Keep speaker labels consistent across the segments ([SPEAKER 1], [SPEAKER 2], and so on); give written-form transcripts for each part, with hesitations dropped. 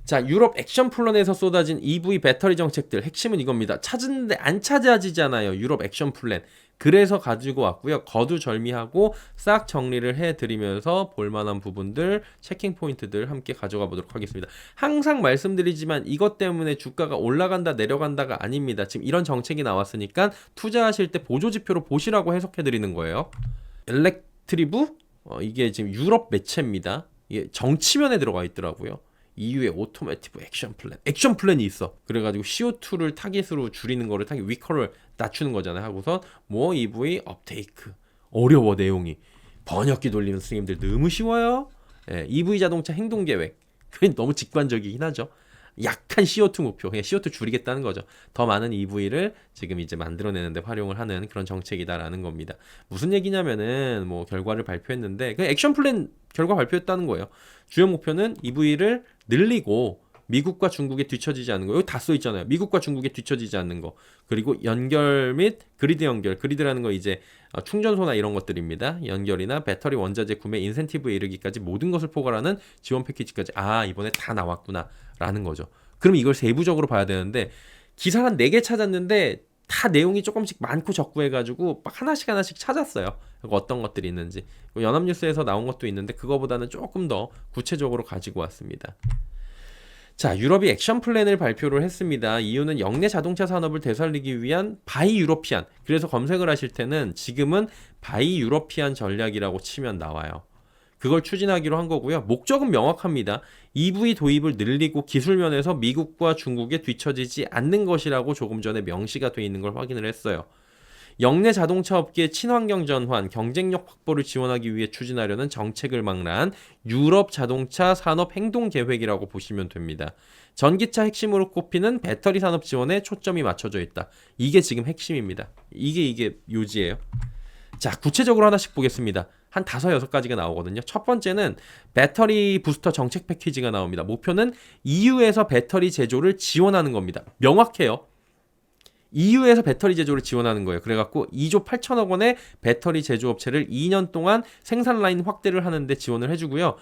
[SPEAKER 1] 자, 유럽 액션 플랜에서 쏟아진 EV 배터리 정책들 핵심은 이겁니다. 찾았는데 안 찾아지잖아요. 유럽 액션 플랜. 그래서 가지고 왔고요. 거두절미하고 싹 정리를 해드리면서 볼만한 부분들, 체킹 포인트들 함께 가져가 보도록 하겠습니다. 항상 말씀드리지만 이것 때문에 주가가 올라간다 내려간다가 아닙니다. 지금 이런 정책이 나왔으니까 투자하실 때 보조지표로 보시라고 해석해드리는 거예요. 엘렉트리브? 이게 지금 유럽 매체입니다. 이게 정치면에 들어가 있더라고요. EU의 오토모티브 액션 플랜이 있어. 그래가지고 CO2를 타깃으로 줄이는 거를 타깃 위커를 낮추는 거잖아요. 하고서 뭐 EV 업테이크 어려워 내용이. 번역기 돌리는 스님들 너무 쉬워요. 예, EV 자동차 행동 계획 그게 너무 직관적이긴 하죠. 약한 CO2 목표, 그냥 CO2 줄이겠다는 거죠. 더 많은 EV를 지금 이제 만들어내는데 활용을 하는 그런 정책이다라는 겁니다. 무슨 얘기냐면은 뭐 결과를 발표했는데 그 액션 플랜 결과 발표했다는 거예요. 주요 목표는 EV를 늘리고 미국과 중국에 뒤처지지 않는 거. 여기 다 써 있잖아요. 미국과 중국에 뒤처지지 않는 거. 그리고 연결 및 그리드 연결. 그리드라는 거 이제 충전소나 이런 것들입니다. 연결이나 배터리 원자재 구매 인센티브에 이르기까지 모든 것을 포괄하는 지원 패키지까지. 아, 이번에 다 나왔구나 라는 거죠. 그럼 이걸 세부적으로 봐야 되는데 기사 한 4개 찾았는데 다 내용이 조금씩 많고 적고 해가지고 막 하나씩 찾았어요. 어떤 것들이 있는지. 연합뉴스에서 나온 것도 있는데 그거보다는 조금 더 구체적으로 가지고 왔습니다. 자, 유럽이 액션 플랜을 발표를 했습니다. 이유는 역내 자동차 산업을 되살리기 위한 바이 유러피안. 그래서 검색을 하실 때는 지금은 바이 유러피안 전략이라고 치면 나와요. 그걸 추진하기로 한 거고요. 목적은 명확합니다. EV 도입을 늘리고 기술 면에서 미국과 중국에 뒤처지지 않는 것이라고 조금 전에 명시가 돼 있는 걸 확인을 했어요. 역내 자동차 업계의 친환경 전환, 경쟁력 확보를 지원하기 위해 추진하려는 정책을 망라한 유럽 자동차 산업 행동 계획이라고 보시면 됩니다. 전기차 핵심으로 꼽히는 배터리 산업 지원에 초점이 맞춰져 있다. 이게 지금 핵심입니다. 이게 요지예요. 자, 구체적으로 하나씩 보겠습니다. 한 5-6가지가 나오거든요. 첫 번째는 배터리 부스터 정책 패키지가 나옵니다. 목표는 EU에서 배터리 제조를 지원하는 겁니다. 명확해요. EU에서 배터리 제조를 지원하는 거예요. 그래갖고 2조 8천억 원의 배터리 제조업체를 2년 동안 생산 라인 확대를 하는데 지원을 해주고요.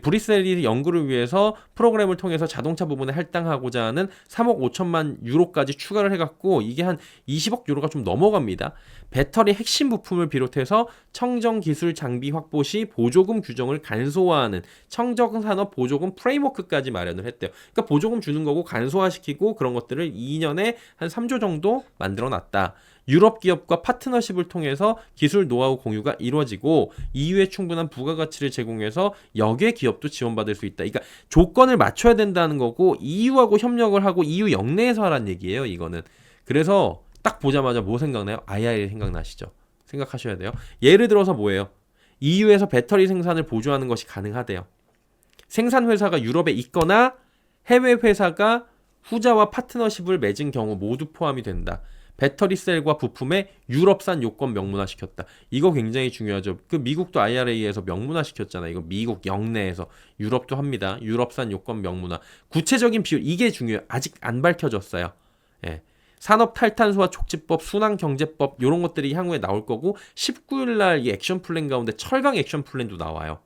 [SPEAKER 1] 브뤼셀이 연구를 위해서 프로그램을 통해서 자동차 부분에 할당하고자 하는 3억 5천만 유로까지 추가를 해갖고 이게 한 20억 유로가 좀 넘어갑니다. 배터리 핵심 부품을 비롯해서 청정 기술 장비 확보 시 보조금 규정을 간소화하는 청정산업 보조금 프레임워크까지 마련을 했대요. 그러니까 보조금 주는 거고 간소화시키고 그런 것들을 2년에 한 3조 정도 만들어놨다. 유럽 기업과 파트너십을 통해서 기술 노하우 공유가 이루어지고 EU에 충분한 부가가치를 제공해서 역의 기업도 지원받을 수 있다. 그러니까 조건을 맞춰야 된다는 거고 EU하고 협력을 하고 EU 역내에서 하라는 얘기예요. 이거는. 그래서 딱 보자마자 뭐 생각나요? IRA 생각나시죠? 생각하셔야 돼요. 예를 들어서 뭐예요? EU에서 배터리 생산을 보조하는 것이 가능하대요. 생산 회사가 유럽에 있거나 해외 회사가 후자와 파트너십을 맺은 경우 모두 포함이 된다. 배터리 셀과 부품의 유럽산 요건 명문화시켰다. 이거 굉장히 중요하죠. 그 미국도 IRA에서 명문화시켰잖아요. 이거 미국 영내에서. 유럽도 합니다. 유럽산 요건 명문화. 구체적인 비율 이게 중요해요. 아직 안 밝혀졌어요. 예. 산업 탈탄소화 촉진법, 순환경제법 이런 것들이 향후에 나올 거고 19일 날 이 액션 플랜 가운데 철강 액션 플랜도 나와요.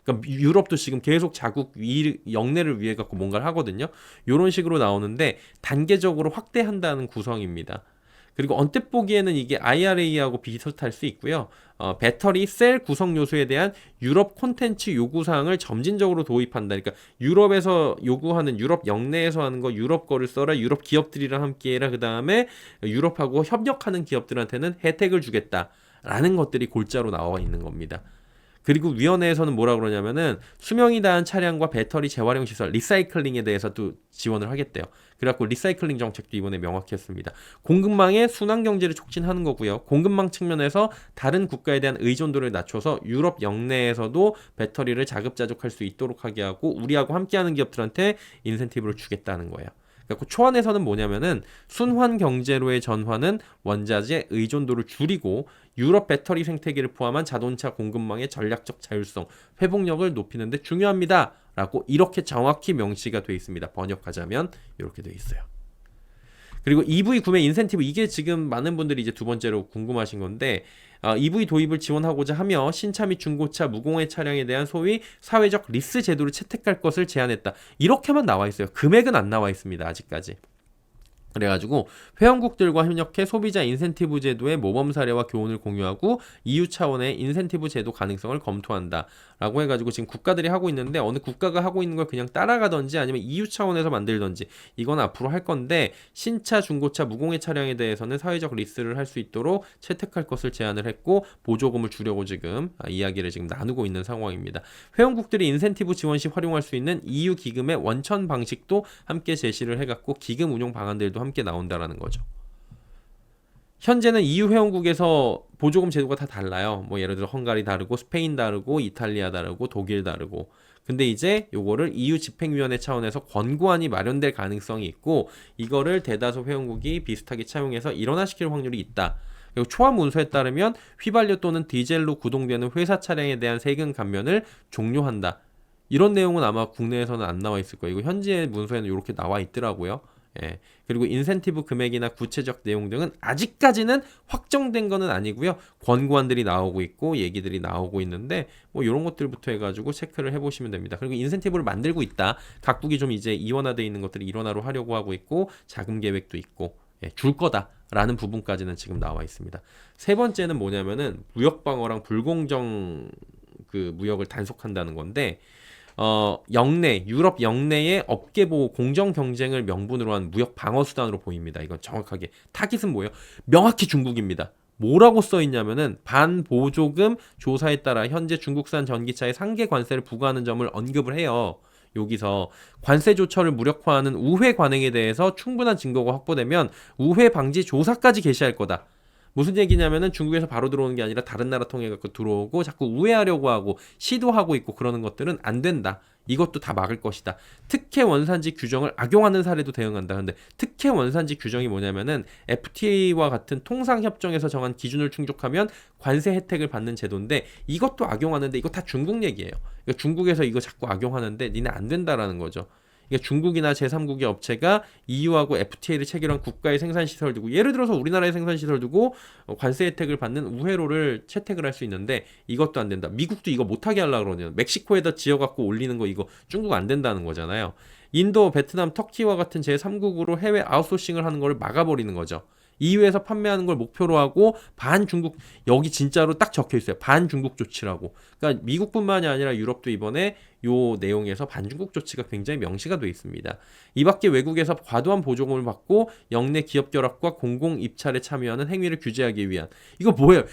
[SPEAKER 1] 그러니까 유럽도 지금 계속 자국 영내를 위해 갖고 뭔가를 하거든요. 이런 식으로 나오는데 단계적으로 확대한다는 구성입니다. 그리고 언뜻 보기에는 이게 IRA하고 비슷할 수 있고요. 배터리 셀 구성 요소에 대한 유럽 콘텐츠 요구사항을 점진적으로 도입한다. 그러니까 유럽에서 요구하는 유럽 영내에서 하는 거 유럽 거를 써라. 유럽 기업들이랑 함께 해라. 그 다음에 유럽하고 협력하는 기업들한테는 혜택을 주겠다라는 것들이 골자로 나와 있는 겁니다. 그리고 위원회에서는 뭐라 그러냐면은 수명이 다한 차량과 배터리 재활용 시설, 리사이클링에 대해서도 지원을 하겠대요. 그래갖고 리사이클링 정책도 이번에 명확히 했습니다. 공급망의 순환 경제를 촉진하는 거고요. 공급망 측면에서 다른 국가에 대한 의존도를 낮춰서 유럽 영내에서도 배터리를 자급자족할 수 있도록 하게 하고 우리하고 함께하는 기업들한테 인센티브를 주겠다는 거예요. 그래서 초안에서는 뭐냐면은 순환 경제로의 전환은 원자재 의존도를 줄이고 유럽 배터리 생태계를 포함한 자동차 공급망의 전략적 자율성, 회복력을 높이는 데 중요합니다. 라고 이렇게 정확히 명시가 되어 있습니다. 번역하자면 이렇게 되어 있어요. 그리고 EV 구매 인센티브 이게 지금 많은 분들이 이제 두 번째로 궁금하신 건데 EV 도입을 지원하고자 하며 신차 및 중고차 무공해 차량에 대한 소위 사회적 리스 제도를 채택할 것을 제안했다. 이렇게만 나와 있어요. 금액은 안 나와 있습니다. 아직까지. 그래가지고 회원국들과 협력해 소비자 인센티브 제도의 모범 사례와 교훈을 공유하고 EU 차원의 인센티브 제도 가능성을 검토한다 라고 해가지고 지금 국가들이 하고 있는데 어느 국가가 하고 있는 걸 그냥 따라가든지 아니면 EU 차원에서 만들든지 이건 앞으로 할 건데 신차, 중고차, 무공해 차량에 대해서는 사회적 리스를 할 수 있도록 채택할 것을 제안을 했고 보조금을 주려고 지금 이야기를 지금 나누고 있는 상황입니다. 회원국들이 인센티브 지원 시 활용할 수 있는 EU 기금의 원천 방식도 함께 제시를 해갖고 기금 운용 방안들도 함께 나온다라는 거죠. 현재는 EU 회원국에서 보조금 제도가 다 달라요. 뭐 예를 들어 헝가리 다르고 스페인 다르고 이탈리아 다르고 독일 다르고. 근데 이제 요거를 EU 집행위원회 차원에서 권고안이 마련될 가능성이 있고 이거를 대다수 회원국이 비슷하게 차용해서 일원화시킬 확률이 있다. 그리고 초안 문서에 따르면 휘발유 또는 디젤로 구동되는 회사 차량에 대한 세금 감면을 종료한다. 이런 내용은 아마 국내에서는 안 나와 있을 거예요. 이거 현지의 문서에는 이렇게 나와 있더라고요. 예. 그리고 인센티브 금액이나 구체적 내용 등은 아직까지는 확정된 거는 아니고요. 권고안들이 나오고 있고 얘기들이 나오고 있는데 뭐 이런 것들부터 해가지고 체크를 해보시면 됩니다. 그리고 인센티브를 만들고 있다. 각국이 좀 이제 이원화되어 있는 것들을 일원화로 하려고 하고 있고 자금 계획도 있고 줄 거다라는 부분까지는 지금 나와 있습니다. 세 번째는 뭐냐면은 무역 방어랑 불공정 그 무역을 단속한다는 건데 유럽 영내의 업계 보호 공정 경쟁을 명분으로 한 무역 방어 수단으로 보입니다. 이건 정확하게 타깃은 뭐예요? 명확히 중국입니다. 뭐라고 써 있냐면은 반보조금 조사에 따라 현재 중국산 전기차에 상계 관세를 부과하는 점을 언급을 해요. 여기서 관세 조처를 무력화하는 우회 관행에 대해서 충분한 증거가 확보되면 우회 방지 조사까지 개시할 거다. 무슨 얘기냐면은 중국에서 바로 들어오는 게 아니라 다른 나라 통해 갖고 들어오고 자꾸 우회하려고 하고 시도하고 있고 그러는 것들은 안 된다. 이것도 다 막을 것이다. 특혜 원산지 규정을 악용하는 사례도 대응한다. 근데 특혜 원산지 규정이 뭐냐면은 FTA와 같은 통상협정에서 정한 기준을 충족하면 관세 혜택을 받는 제도인데 이것도 악용하는데 이거 다 중국 얘기예요. 그러니까 중국에서 이거 자꾸 악용하는데 니네 안 된다라는 거죠. 그러니까 중국이나 제3국의 업체가 EU하고 FTA를 체결한 국가의 생산시설 두고 예를 들어서 우리나라의 생산시설 두고 관세 혜택을 받는 우회로를 채택을 할 수 있는데 이것도 안 된다. 미국도 이거 못하게 하려고 그러네요. 멕시코에다 지어갖고 올리는 거 이거 중국 안 된다는 거잖아요. 인도, 베트남, 터키와 같은 제3국으로 해외 아웃소싱을 하는 걸 막아버리는 거죠. EU에서 판매하는 걸 목표로 하고 반중국 여기 진짜로 딱 적혀 있어요. 반중국 조치라고. 그러니까 미국뿐만이 아니라 유럽도 이번에 요 내용에서 반중국 조치가 굉장히 명시가 되어 있습니다. 이 밖에 외국에서 과도한 보조금을 받고 영내 기업 결합과 공공 입찰에 참여하는 행위를 규제하기 위한 이거 뭐예요?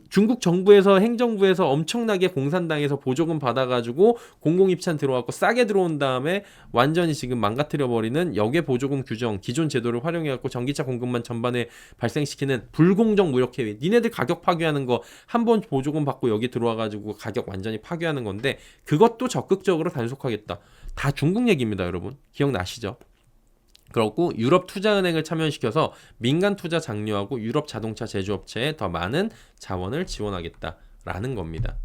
[SPEAKER 1] 중국 정부에서 행정부에서 엄청나게 공산당에서 보조금 받아가지고 공공 입찰 들어왔고 싸게 들어온 다음에 완전히 지금 망가뜨려 버리는 역외 보조금 규정 기존 제도를 활용해갖고 전기차 공급만 전반에 발생시키는 불공정 무역 행위. 니네들 가격 파괴하는 거 한 번 보조금 받고 여기 들어와가지고 가격 완전히 파괴하는 건데 그것도 적극적으로 단속하겠다. 다 중국 얘기입니다, 여러분. 기억나시죠? 그렇고 유럽 투자은행을 참여시켜서 민간 투자 장려하고 유럽 자동차 제조업체에 더 많은 자원을 지원하겠다라는 겁니다.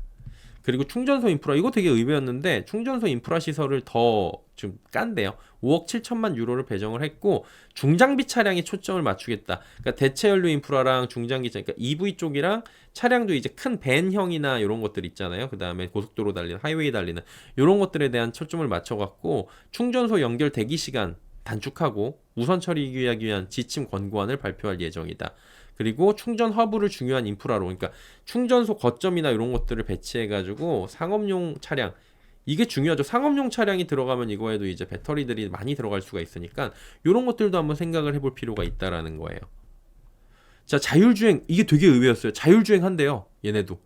[SPEAKER 1] 그리고 충전소 인프라 이거 되게 의외였는데 충전소 인프라 시설을 더 좀 깐대요. 5억 7천만 유로를 배정을 했고 중장비 차량에 초점을 맞추겠다. 그러니까 대체 연료 인프라랑 중장기 그러니까 EV 쪽이랑 차량도 이제 큰 밴형이나 이런 것들 있잖아요. 그다음에 고속도로 달리는 하이웨이 달리는 이런 것들에 대한 초점을 맞춰 갖고 충전소 연결 대기 시간 단축하고 우선 처리하기 위한 지침 권고안을 발표할 예정이다. 그리고 충전 허브를 중요한 인프라로 그러니까 충전소 거점이나 이런 것들을 배치해가지고 상업용 차량 이게 중요하죠. 상업용 차량이 들어가면 이거에도 이제 배터리들이 많이 들어갈 수가 있으니까 이런 것들도 한번 생각을 해볼 필요가 있다라는 거예요. 자, 자율주행 이게 되게 의외였어요. 자율주행 한대요. 얘네도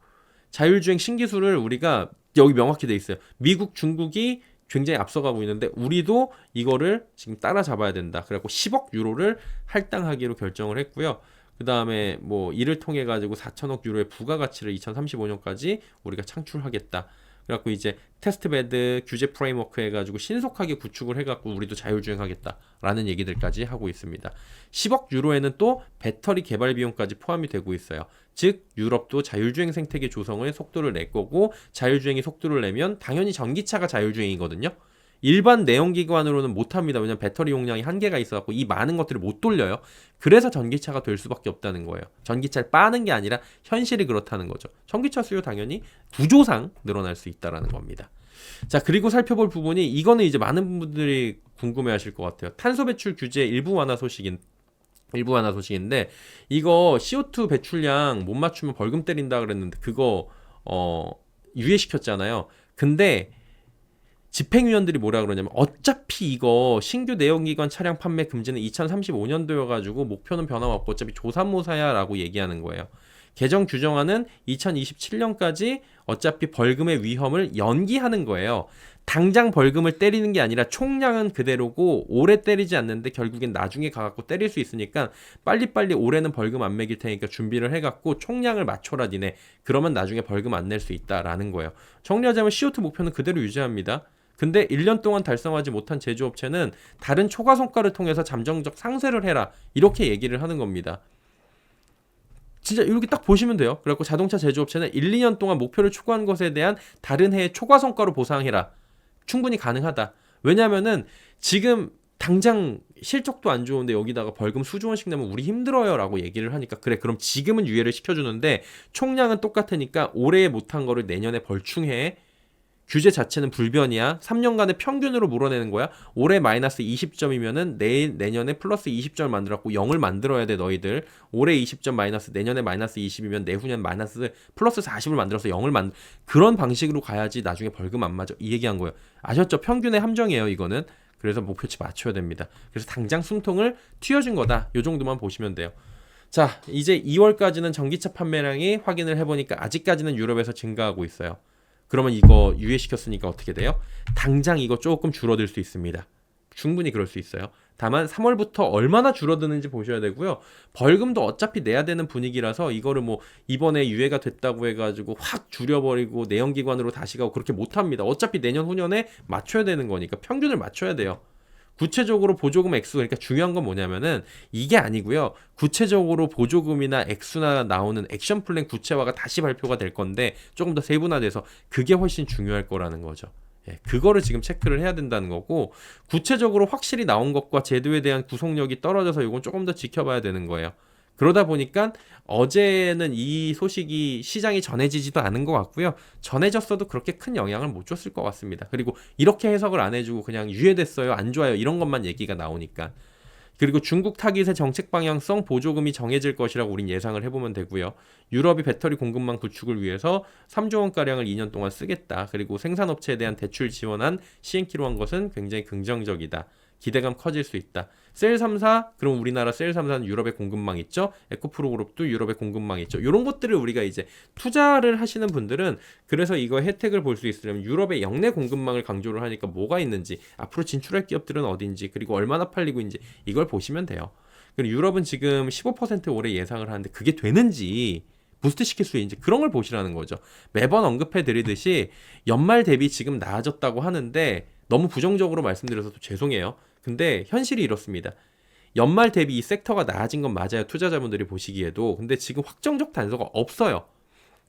[SPEAKER 1] 자율주행 신기술을 우리가 여기 명확히 돼 있어요. 미국, 중국이 굉장히 앞서가고 있는데 우리도 이거를 지금 따라잡아야 된다. 그래갖고 10억 유로를 할당하기로 결정을 했고요. 그 다음에 뭐 이를 통해 가지고 4천억 유로의 부가가치를 2035년까지 우리가 창출하겠다. 그래갖고 이제 테스트베드 규제 프레임워크 해가지고 신속하게 구축을 해갖고 우리도 자율주행하겠다라는 얘기들까지 하고 있습니다. 10억 유로에는 또 배터리 개발 비용까지 포함이 되고 있어요. 즉 유럽도 자율주행 생태계 조성의 속도를 낼 거고 자율주행이 속도를 내면 당연히 전기차가 자율주행이거든요. 일반 내연기관으로는 못합니다. 왜냐면 배터리 용량이 한계가 있어갖고 이 많은 것들을 못 돌려요. 그래서 전기차가 될 수밖에 없다는 거예요. 전기차를 빠는 게 아니라 현실이 그렇다는 거죠. 전기차 수요 당연히 구조상 늘어날 수 있다는 겁니다. 자, 그리고 살펴볼 부분이 이거는 이제 많은 분들이 궁금해하실 것 같아요. 탄소 배출 규제 일부 완화 소식인데 이거 CO2 배출량 못 맞추면 벌금 때린다 그랬는데 그거 유예시켰잖아요. 근데 집행위원들이 뭐라 그러냐면 어차피 이거 신규 내연기관 차량 판매 금지는 2035년도여가지고 목표는 변함없고 어차피 조삼모사야 라고 얘기하는 거예요. 개정 규정안은 2027년까지 어차피 벌금의 위험을 연기하는 거예요. 당장 벌금을 때리는 게 아니라 총량은 그대로고 오래 때리지 않는데 결국엔 나중에 가갖고 때릴 수 있으니까 빨리빨리 올해는 벌금 안 매길 테니까 준비를 해갖고 총량을 맞춰라 니네. 그러면 나중에 벌금 안 낼 수 있다라는 거예요. 정리하자면 CO2 목표는 그대로 유지합니다. 근데 1년 동안 달성하지 못한 제조업체는 다른 초과성과를 통해서 잠정적 상쇄를 해라. 이렇게 얘기를 하는 겁니다. 진짜 이렇게 딱 보시면 돼요. 그래갖고 자동차 제조업체는 1, 2년 동안 목표를 추구한 것에 대한 다른 해의 초과성과로 보상해라. 충분히 가능하다. 왜냐면은 지금 당장 실적도 안 좋은데 여기다가 벌금 수조 원씩 내면 우리 힘들어요 라고 얘기를 하니까 그래 그럼 지금은 유예를 시켜주는데 총량은 똑같으니까 올해 못한 거를 내년에 벌충해. 규제 자체는 불변이야. 3년간의 평균으로 몰아내는 거야. 올해 마이너스 20점이면은 내년에 플러스 20점을 만들었고 0을 만들어야 돼 너희들. 올해 20점 마이너스 내년에 마이너스 20이면 내후년 마이너스 플러스 40을 만들어서 0을 그런 방식으로 가야지 나중에 벌금 안 맞아. 이 얘기한 거예요. 아셨죠? 평균의 함정이에요 이거는. 그래서 목표치 맞춰야 됩니다. 그래서 당장 숨통을 틔워준 거다. 요 정도만 보시면 돼요. 자, 이제 2월까지는 전기차 판매량이 확인을 해보니까 아직까지는 유럽에서 증가하고 있어요. 그러면 이거 유예시켰으니까 어떻게 돼요? 당장 이거 조금 줄어들 수 있습니다. 충분히 그럴 수 있어요. 다만 3월부터 얼마나 줄어드는지 보셔야 되고요. 벌금도 어차피 내야 되는 분위기라서 이거를 뭐 이번에 유예가 됐다고 해가지고 확 줄여버리고 내연기관으로 다시 가고 그렇게 못합니다. 어차피 내년 후년에 맞춰야 되는 거니까 평균을 맞춰야 돼요. 구체적으로 보조금 액수, 그러니까 중요한 건 뭐냐면은 이게 아니고요. 구체적으로 보조금이나 액수나 나오는 액션 플랜 구체화가 다시 발표가 될 건데 조금 더 세분화돼서 그게 훨씬 중요할 거라는 거죠. 예, 그거를 지금 체크를 해야 된다는 거고 구체적으로 확실히 나온 것과 제도에 대한 구속력이 떨어져서 이건 조금 더 지켜봐야 되는 거예요. 그러다 보니까 어제는 이 소식이 시장이 전해지지도 않은 것 같고요. 전해졌어도 그렇게 큰 영향을 못 줬을 것 같습니다. 그리고 이렇게 해석을 안 해주고 그냥 유예됐어요, 안 좋아요 이런 것만 얘기가 나오니까. 그리고 중국 타깃의 정책 방향성 보조금이 정해질 것이라고 우린 예상을 해보면 되고요. 유럽이 배터리 공급망 구축을 위해서 3조 원가량을 2년 동안 쓰겠다. 그리고 생산업체에 대한 대출 지원안 시행키로 한 것은 굉장히 긍정적이다. 기대감 커질 수 있다. 셀 3사, 그럼 우리나라 셀 3사는 유럽의 공급망 있죠? 에코프로 그룹도 유럽의 공급망 있죠? 이런 것들을 우리가 이제 투자를 하시는 분들은 그래서 이거 혜택을 볼 수 있으려면 유럽의 역내 공급망을 강조를 하니까 뭐가 있는지, 앞으로 진출할 기업들은 어딘지, 그리고 얼마나 팔리고 있는지 이걸 보시면 돼요. 그리고 유럽은 지금 15% 올해 예상을 하는데 그게 되는지 부스트 시킬 수 있는지 그런 걸 보시라는 거죠. 매번 언급해 드리듯이 연말 대비 지금 나아졌다고 하는데 너무 부정적으로 말씀드려서 죄송해요. 근데 현실이 이렇습니다. 연말 대비 이 섹터가 나아진 건 맞아요. 투자자분들이 보시기에도. 근데 지금 확정적 단서가 없어요.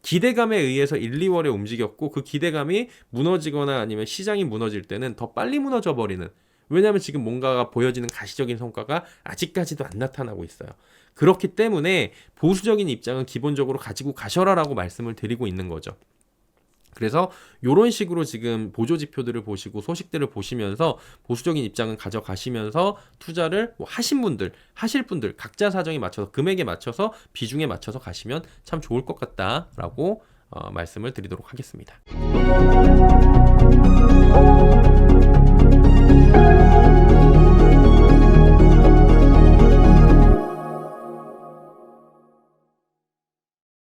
[SPEAKER 1] 기대감에 의해서 1, 2월에 움직였고 그 기대감이 무너지거나 아니면 시장이 무너질 때는 더 빨리 무너져 버리는. 왜냐하면 지금 뭔가가 보여지는 가시적인 성과가 아직까지도 안 나타나고 있어요. 그렇기 때문에 보수적인 입장은 기본적으로 가지고 가셔라라고 말씀을 드리고 있는 거죠. 그래서 이런 식으로 지금 보조 지표들을 보시고 소식들을 보시면서 보수적인 입장은 가져가시면서 투자를 하신 분들, 하실 분들 각자 사정에 맞춰서 금액에 맞춰서 비중에 맞춰서 가시면 참 좋을 것 같다라고 말씀을 드리도록 하겠습니다.